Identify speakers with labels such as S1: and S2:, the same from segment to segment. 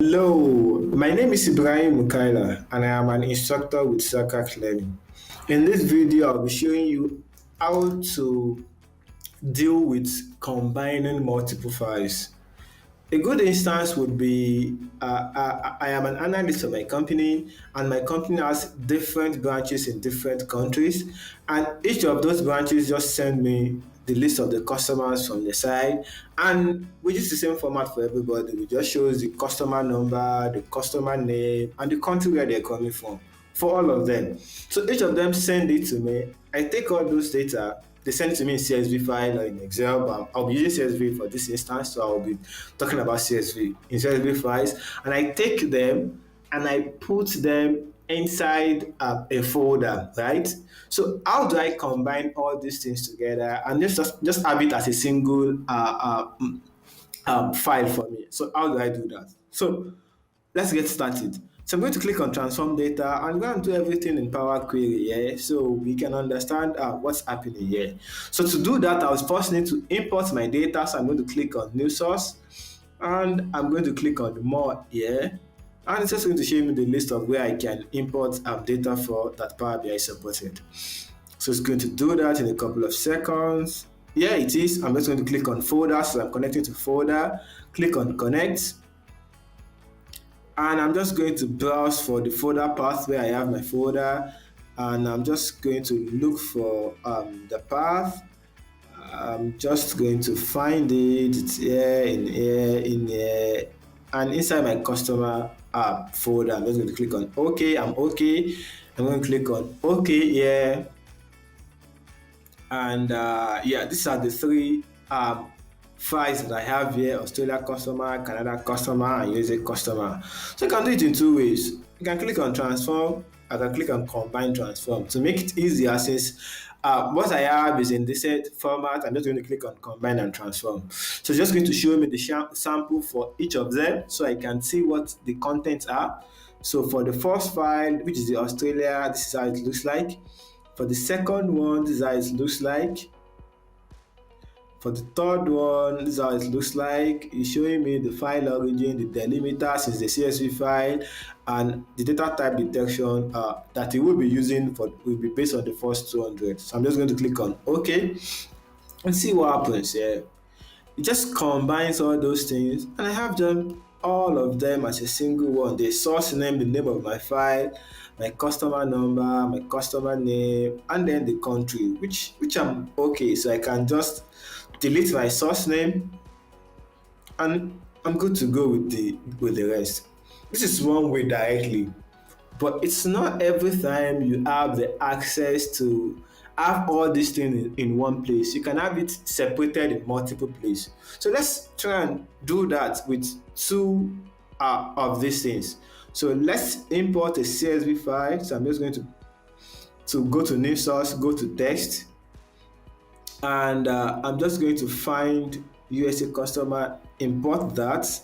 S1: Hello, my name is Ibrahim Mukaila and I am an instructor with Sakak Learning. In this video, I'll be showing you how to deal with combining multiple files. A good instance would be I am an analyst for my company, and my company has different branches in different countries, and each of those branches just send me the list of the customers from the side, and we use the same format for everybody. We just shows the customer number, the customer name, and the country where they're coming from for all of them. So each of them send it to me. I take all those data, they send it to me in CSV file or in Excel, but I'll be using CSV for this instance, so I'll be talking about CSV in CSV files, and I take them and I put them inside a folder, right? So how do I combine all these things together and just have it as a single file for me? So how do I do that? So let's get started. So I'm going to click on transform data. I'm going to do everything in Power Query, yeah, so we can understand what's happening here. So to do that, I was first need to import my data. So I'm going to click on new source and I'm going to click on more here. And it's just going to show me the list of where I can import data for that Power BI supported. So it's going to do that in a couple of seconds. Yeah, it is. I'm just going to click on folder. So I'm connecting to folder, click on connect. And I'm just going to browse for the folder path where I have my folder, and I'm just going to look for the path. I'm just going to find it. It's here, in here, and inside my customer folder. I'm just going to click on OK. I'm OK. I'm going to click on OK here, and yeah, these are the three files that I have here: Australia customer, Canada customer, and USA customer. So you can do it in two ways. You can click on transform. I can click on combine transform to make it easier. Since what I have is in this set format, I'm just going to click on combine and transform. So it's just going to show me the sample for each of them, so I can see what the contents are. So for the first file, which is the Australia, this is how it looks like. For the second one, this is how it looks like. For the third one, this is how it looks like. It's showing me the file origin, the delimiters is the CSV file, and the data type detection that it will be using will be based on the first 200. So I'm just going to click on OK and see what happens here. It just combines all those things, and I have them all of them as a single one. The source name, the name of my file, my customer number, my customer name, and then the country, which I'm okay. So I can just delete my source name, and I'm good to go with the rest. This is one way directly, but it's not every time you have the access to have all these things in one place. You can have it separated in multiple places. So let's try and do that with two of these things. So let's import a CSV file. So I'm just going to go to new source, go to text, and I'm just going to find USA customer, import that,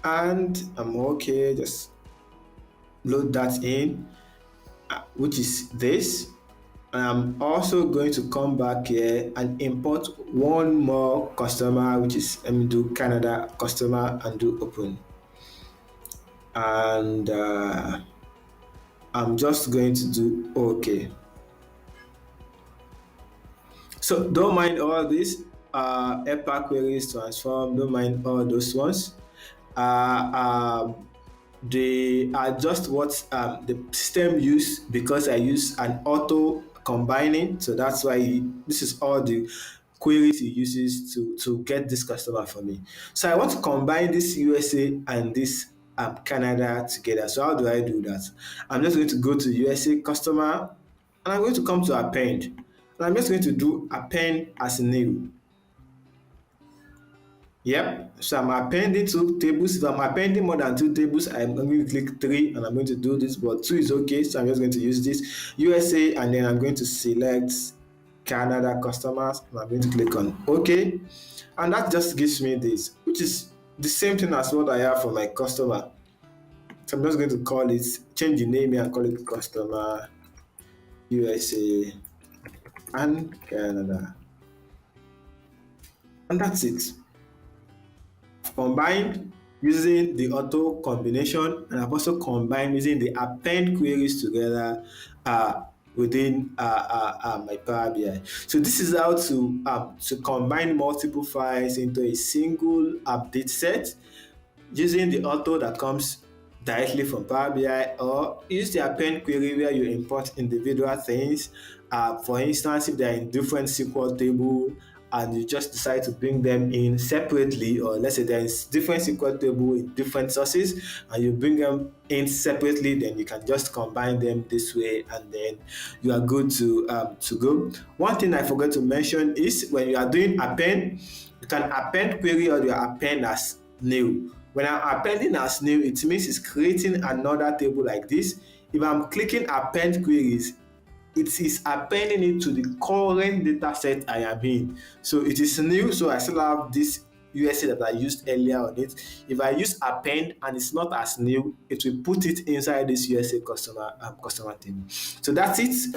S1: and I'm okay. Just load that in, which is this. I'm also going to come back here and import one more customer, which is, let me do Canada customer and do open. And I'm just going to do OK. So don't mind all this, EPA queries, transform, don't mind all those ones. They are just what the system use, because I use an auto combining, so that's why this is all the queries he uses to get this customer for me. So I want to combine this USA and this Canada together. So how do I do that? I'm just going to go to USA customer, and I'm going to come to append, and I'm just going to do append as new. Yep, so I'm appending two tables. If I'm appending more than two tables, I'm going to click three, and I'm going to do this, but two is okay. So I'm just going to use this USA, and then I'm going to select Canada customers, and I'm going to click on OK. And that just gives me this, which is the same thing as what I have for my customer. So I'm just going to call it, change the name here and call it customer USA and Canada. And that's it. I've combined using the auto combination, and I've also combined using the append queries together within my Power BI. So this is how to combine multiple files into a single update set using the auto that comes directly from Power BI, or use the append query where you import individual things. For instance, if they're in different SQL table and you just decide to bring them in separately, or let's say there's different SQL table in different sources and you bring them in separately, then you can just combine them this way and then you are good to go. One thing I forgot to mention is when you are doing append, you can append query or you append as new. When I'm appending as new, it means it's creating another table like this. If I'm clicking append queries, it is appending it to the current data set I am in. So it is new, so I still have this USA that I used earlier on it. If I use append and it's not as new, it will put it inside this USA customer table. So that's it.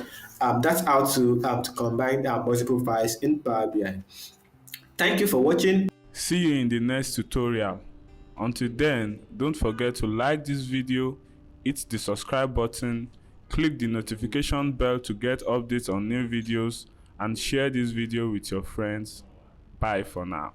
S1: That's how to combine multiple files in Power BI. Thank you for watching.
S2: See you in the next tutorial. Until then, don't forget to like this video, hit the subscribe button, click the notification bell to get updates on new videos, and share this video with your friends. Bye for now.